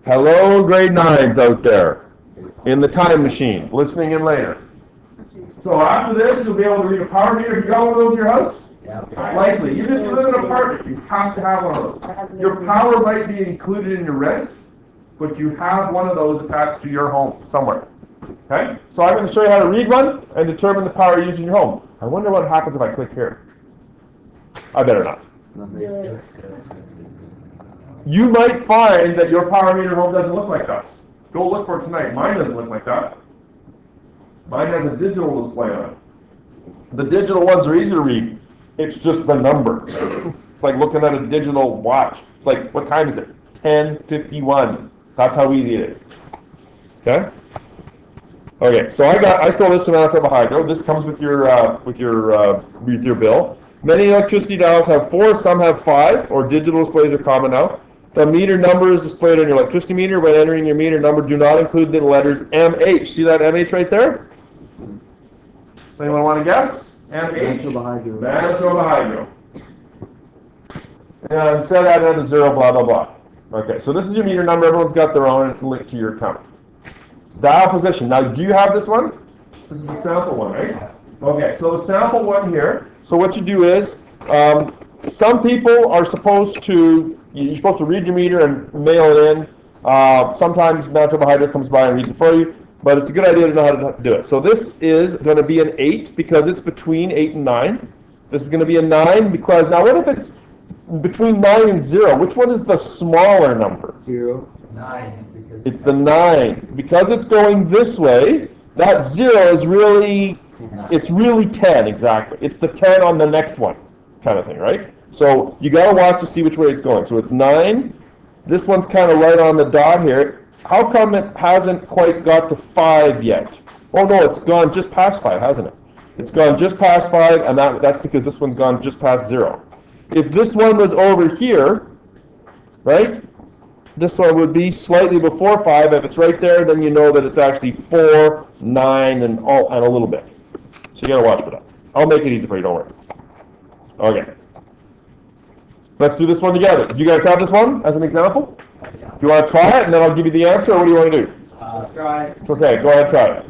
Hello, grade 9s out there in the time machine, listening in later. So after this, you'll be able to read a power meter. Have you got one of those in your house? Yeah. Likely. Even if you live in an apartment, you have to have one of those. Your power might be included in your rent, but you have one of those attached to your home somewhere. Okay? So I'm going to show you how to read one and determine the power used in your home. I wonder what happens if I click here. I better not. You might find that your power meter home doesn't look like that. Go look for it tonight. Mine doesn't look like that. Mine has a digital display on it. The digital ones are easy to read. It's just the number. It's like looking at a digital watch. It's like, what time is it? 10:51. That's how easy it is. Okay? Okay, so I stole this to Manitoba Hydro. This comes with your bill. Many electricity dials have 4, some have 5, or digital displays are common now. The meter number is displayed on your electricity meter. When entering your meter number, do not include the letters MH. See that MH right there? Anyone want to guess? MH? Manitoba Hydro. Manitoba Hydro. And instead add a 0, blah, blah, blah. Okay, so this is your meter number. Everyone's got their own, and it's linked to your account. Dial position. Now, do you have this one? This is the sample one, right? Okay, so the sample one here. So what you do is, some people are supposed to, you're supposed to read your meter and mail it in. Sometimes Manitoba Hydro comes by and reads it for you, but it's a good idea to know how to do it. So this is going to be an 8 because it's between 8 and 9. This is going to be a 9 because, now what if it's between 9 and 0? Which one is the smaller number? 0. 9. It's the 9. Because it's going this way, that 0 is really, it's really 10, exactly. It's the 10 on the next one, kind of thing, right? So you got to watch to see which way it's going. So it's 9. This one's kind of right on the dot here. How come it hasn't quite got to 5 yet? Oh no, it's gone just past 5, hasn't it? It's gone just past 5, and that's because this one's gone just past 0. If this one was over here, right? This one would be slightly before 5. If it's right there, then you know that it's actually 4, 9, and a little bit. So you got to watch for that. I'll make it easy for you, don't worry. Okay. Let's do this one together. Do you guys have this one as an example? Do you want to try it, and then I'll give you the answer, or what do you want to do? Let's try it. Okay, go ahead, try it.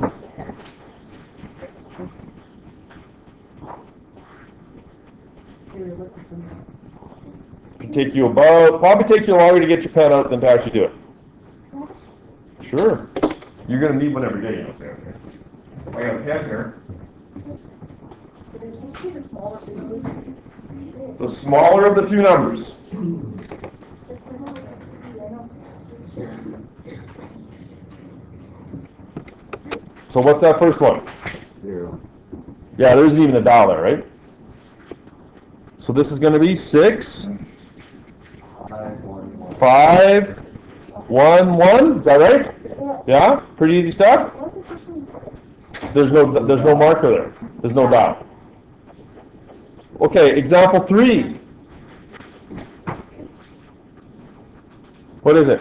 It take you probably takes you longer to get your pen out than to actually do it. Sure. You're going to need one every day, you know. I got a pen here. The smaller of the two numbers. So what's that first one? 0. Yeah, there isn't even a dollar, right? So this is going to be 6, 5, 1, 1. Is that right? Yeah? Pretty easy stuff? There's no marker there. There's no dot. Okay, example 3. What is it?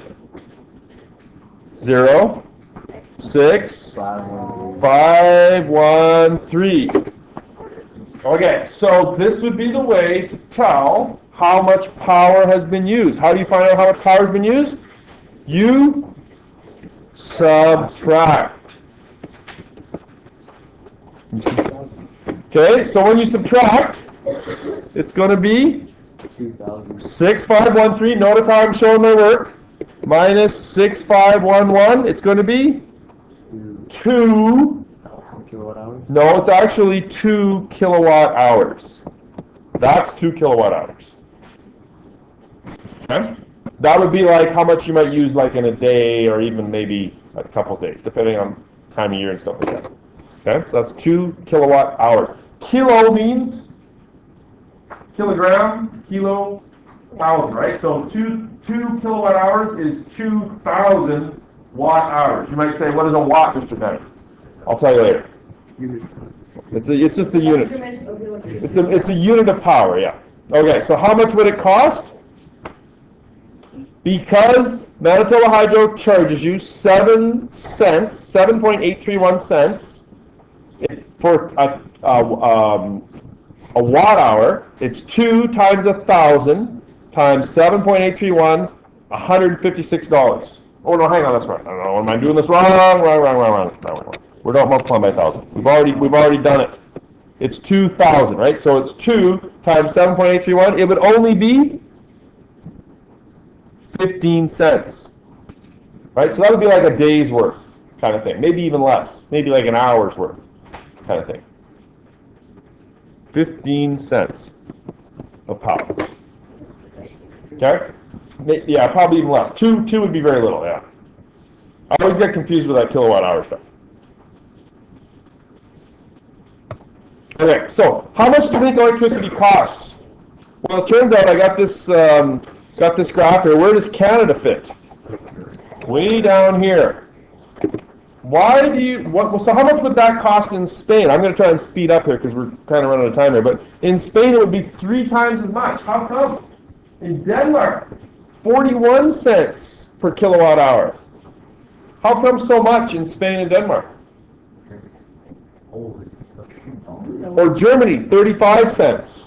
0, 6, 5, 1, 3. Okay, so this would be the way to tell how much power has been used. How do you find out how much power has been used? You subtract. Okay, so when you subtract, it's going to be 6, 5, 1, 3. Notice how I'm showing my work. Minus 6, 5, 1, 1. It's going to be 2. Kilowatt hours? No, it's actually 2 kilowatt hours. That's 2 kilowatt hours. Okay? That would be like how much you might use like in a day or even maybe a couple of days, depending on time of year and stuff like that. Okay? So that's 2 kilowatt hours. Kilo means kilogram, kilo, 1,000, right? So 2 kilowatt hours is 2,000 watt hours. You might say, what is a watt, Mr. Bennett? I'll tell you later. It's just a unit. It's a unit of power, yeah. Okay, so how much would it cost? Because Manitoba Hydro charges you 7 cents, 7.831 cents for a watt hour. It's 2 times 1,000 times 7.831, $156. Oh no, hang on, that's right. I don't know. Am I doing this wrong? Wrong. We're not multiplying by 1,000. We've already done it. It's 2,000, right? So it's 2 times 7.831. It would only be 15 cents, right? So that would be like a day's worth kind of thing. Maybe even less. Maybe like an hour's worth kind of thing. 15 cents of power. Okay? Yeah, probably even less. Two would be very little, yeah. I always get confused with that kilowatt hour stuff. Okay, so how much do you think electricity costs? Well, it turns out I got this graph here. Where does Canada fit? Way down here. So how much would that cost in Spain? I'm going to try and speed up here because we're kind of running out of time here. But in Spain, it would be 3 times as much. How come? In Denmark, 41 cents per kilowatt hour. How come so much in Spain and Denmark? Or Germany, 35 cents.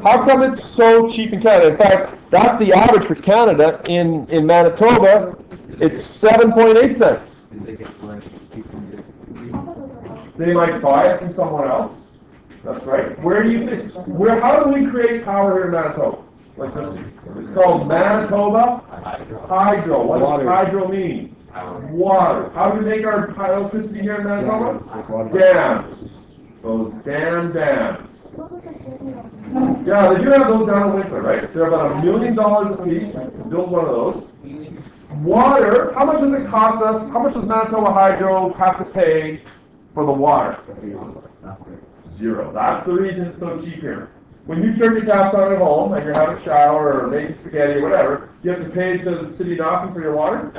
How come it's so cheap in Canada? In fact, that's the average for Canada. In Manitoba, it's 7.8 cents. They might buy it from someone else. That's right. Where do you think? How do we create power here in Manitoba? Electricity. It's called Manitoba Hydro. What does hydro mean? Water. How do we make our electricity here in Manitoba? Dams. Those damn dams. Yeah, they do have those down in Winkler, right? They're about $1 million a piece to build one of those. Water, how much does it cost us? How much does Manitoba Hydro have to pay for the water? 0. That's the reason it's so cheap here. When you turn your taps on at home and you're having a shower or making spaghetti or whatever, you have to pay to the city of Dauphin for your water?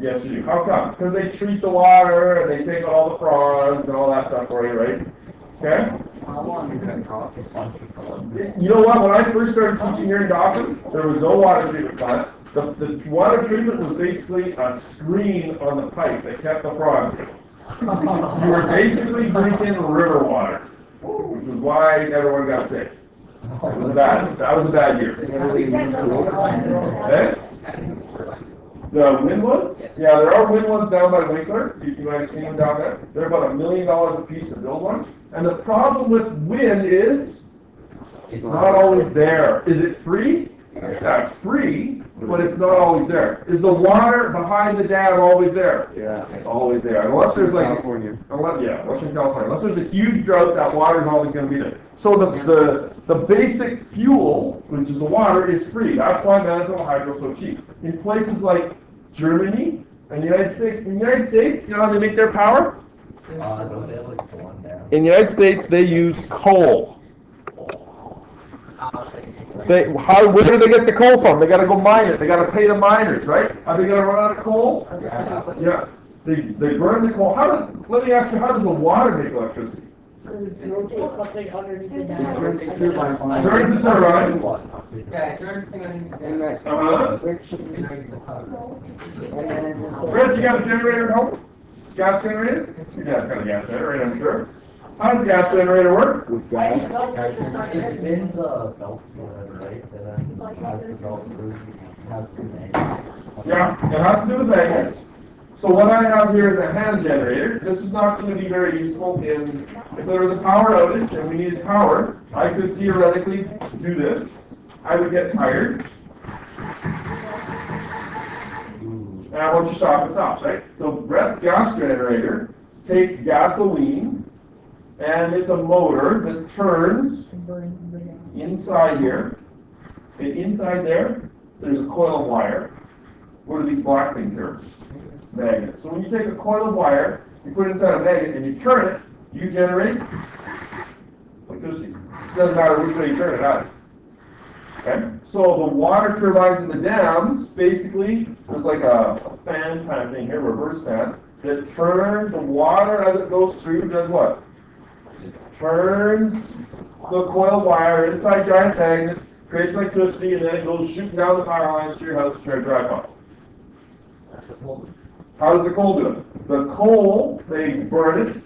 Yes, you do. How come? Because they treat the water and they take out all the frogs and all that stuff for you, right? Okay? You know what? When I first started teaching here in Dauphin, there was no water treatment plant. The water treatment was basically a screen on the pipe that kept the frogs. You were basically drinking river water, which is why everyone got sick. That was a bad year. Okay? The Windwoods? Yeah, there are Windwoods down by Winkler. You might have seen them down there. They're about $1 million a piece to build one. And the problem with wind is it's not always there. Is it free? Yeah, it's free, but it's not always there. Is the water behind the dam always there? Yeah. It's always there. Unless there's like California. Western California. Unless there's a huge drought, that water is always going to be there. So the basic fuel, which is the water, is free. That's why Manitoba Hydro is so cheap. In places like Germany and the United States, you know how they make their power? In the United States, they use coal. Where do they get the coal from? They got to go mine it. They got to pay the miners, right? Are they going to run out of coal? Yeah. They burn the coal. Let me ask you, how does the water make electricity? Rotate something underneath the dam. Turns the turbine. Yeah, it turns things underneath. Fred, you got a generator at home? Gas generator? Your dad's got a gas generator, right, I'm sure. How does a gas generator work? It spins a belt or whatever, right? That has the belt through, has the magnet. Yeah, it has to do with magnets. So what I have here is a hand generator. This is not going to be very useful if there was a power outage and we needed power, I could theoretically do this. I would get tired. And I want you to stop, it stops, right? So Brett's gas generator takes gasoline, and it's a motor that turns inside here. And inside there, there's a coil of wire. What are these black things here? Magnets. So when you take a coil of wire, you put it inside a magnet, and you turn it, you generate electricity. It doesn't matter which way you turn it out. Okay? So the water turbines in the dams, basically, there's like a fan kind of thing here, reverse fan, that turns the water as it goes through, does what? It turns the coil wire inside giant magnets, creates electricity, and then it goes shooting down the power lines to your house to try to drive off. How does the coal do it? The coal, they burn it,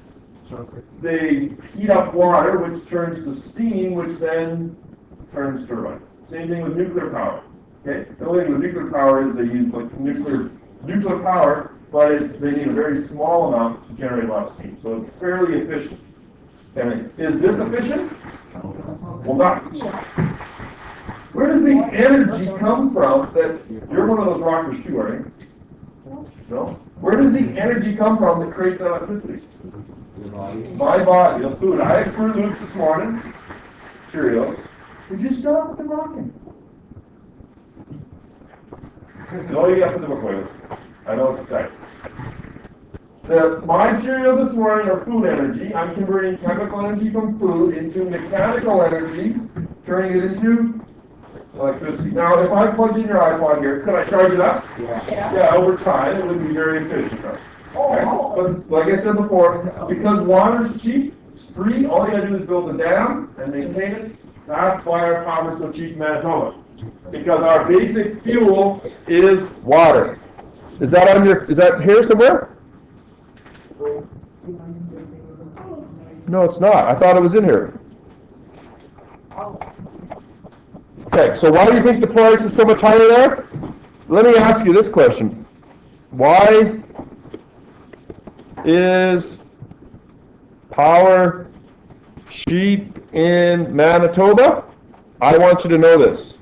they heat up water, which turns to steam, which then turns turbines. Same thing with nuclear power. Okay? The only thing with nuclear power is they use like nuclear nuclear power, but they need a very small amount to generate a lot of steam. So it's fairly efficient. And is this efficient? Well, not. Where does the energy come from that, you're one of those rockers too, aren't you? No? Where does the energy come from that creates that electricity? My body, the food. I had Fruit Loops this morning, Cheerios. Did you start with the rocking? No, you have to the book. I know what to say. My Cheerios this morning are food energy. I'm converting chemical energy from food into mechanical energy, turning it into electricity. Now, if I plugged in your iPod here, could I charge it up? Yeah, over time, it would be very efficient. Right? Okay. But like I said before, because water's cheap, it's free, all you gotta do is build a dam and maintain it. That's why our power's so cheap in Manitoba. Because our basic fuel is water. Is that here somewhere? No, it's not. I thought it was in here. Okay, so why do you think the price is so much higher there? Let me ask you this question. Why is power cheap in Manitoba? I want you to know this.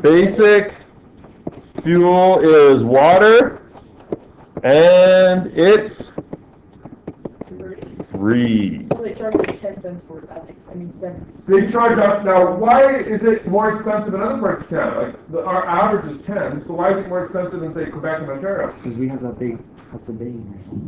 Basic fuel is water, and it's free. So they charge us 10 cents for it, that makes, 7. They charge us, now why is it more expensive in other parts of Canada? Like, our average is 10, so why is it more expensive than, say, Quebec and Ontario? Because we have that big, what's the big?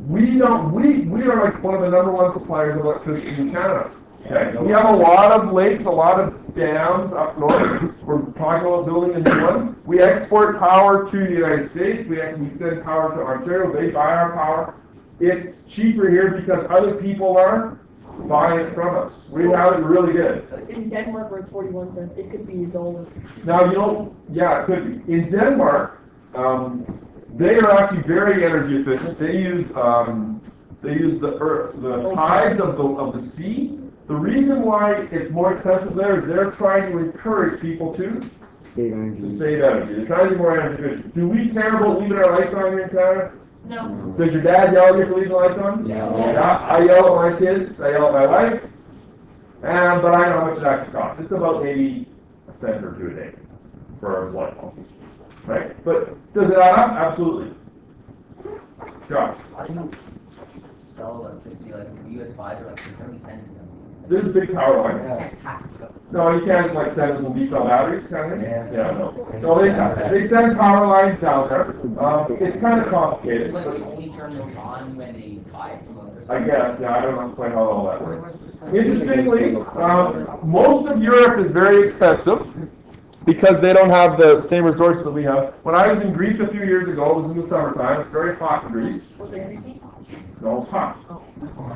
We are like one of the number one suppliers of electricity in Canada. Okay? We have a lot of lakes, a lot of dams up north. We're talking about building a new one. We export power to the United States. We send power to Ontario. They buy our power. It's cheaper here because other people are buying it from us. We have it really good. In Denmark, where it's 41 cents, it could be $1. Now, yeah, it could be. In Denmark, they are actually very energy efficient. They use the tides of the sea. The reason why it's more expensive there is they're trying to encourage people to save energy. They're trying to be more energy efficient. Do we care about leaving our lights on here in Canada? No. Does your dad yell at you for leaving the lights on? Yeah. I yell at my kids. I yell at my wife. But I know how much it actually costs. It's about maybe a cent or two a day for a light bulb. Right? But does it add up? Absolutely. Josh. How do you sell electricity like US 5 or like how many cents? There's big power lines. No, you can't just like send them some D-cell batteries kind of thing. Yeah, no. No, they send power lines down there. It's kind of complicated. Like they only turn them on when they buy some electricity. I guess, yeah, I don't know quite how all that works. Interestingly, most of Europe is very expensive because they don't have the same resources that we have. When I was in Greece a few years ago, it was in the summertime. It's very hot in Greece. Was it greasy? No, it's hot.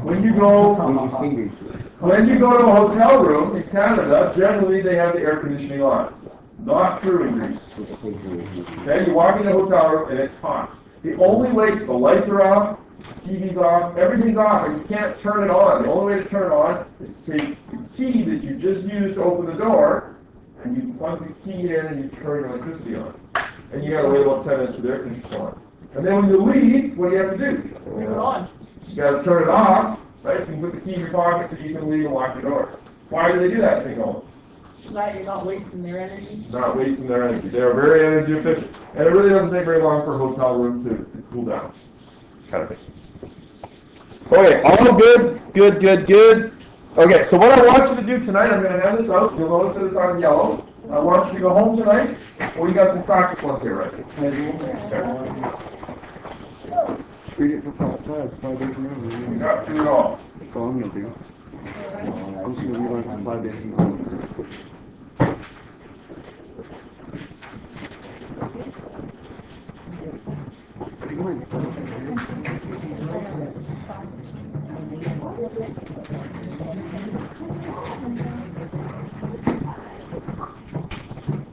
When you go to a hotel room in Canada, generally they have the air conditioning on. Not true in Greece. Okay, you walk in a hotel room and it's hot. The only way, the lights are off, TV's off, everything's off, and you can't turn it on. The only way to turn it on is to take the key that you just used to open the door, and you plug the key in and you turn the electricity on. And you gotta wait about 10 minutes for the air conditioning on. And then when you leave, what do you have to do? Leave it on. You gotta turn it off, right? So you put the key in your pocket so you can leave and lock the door. Why do they do that? Think of So that you're not wasting their energy. not wasting their energy. They are very energy efficient. And it really doesn't take very long for a hotel room to cool down. Kind of thing. Okay, all good. Okay, so what I want you to do tonight, I'm going to hand this out. You'll notice that it's on yellow. I want you to go home tonight. Well, you got some practice ones here, right? Read it for 5 days in a row. You got to do it all. That's all I'm gonna do. I'm just gonna read on for 5 days in a row.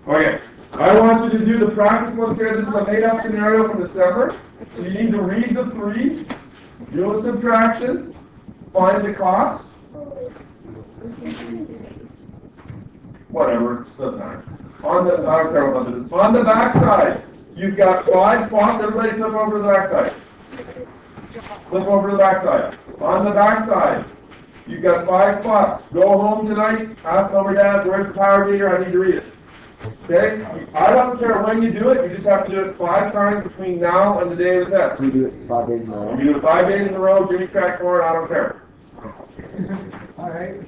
Okay, I want you to do the practice ones here. This is a made-up scenario from December. So you need to read the 3, do a subtraction, find the cost. Whatever, it doesn't matter. On the, I don't care what it is. On the backside, you've got 5 spots. Everybody flip over to the backside. Flip over to the backside. On the backside, you've got 5 spots. Go home tonight, ask mom or dad, where's the power meter? I need to read it. Okay? I don't care when you do it, you just have to do it 5 times between now and the day of the test. We do it 5 days in a You row. do it 5 days in a row, Jimmy Crack Corn, I don't care. Alright.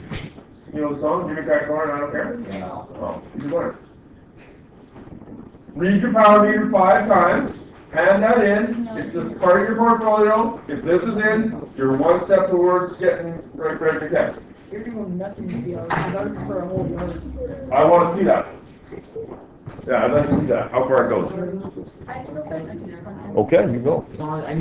You know the song, Jimmy Crack Corn, I don't care? Yeah. Oh, you can learn. Read your power meter 5 times, hand that in, it's just part of your portfolio. If this is in, you're 1 step towards getting ready for your test. You're going nuts when you see all this. That's for a whole yard. I want to see that. Yeah, I'd like to see that, how far it goes. Okay, you go.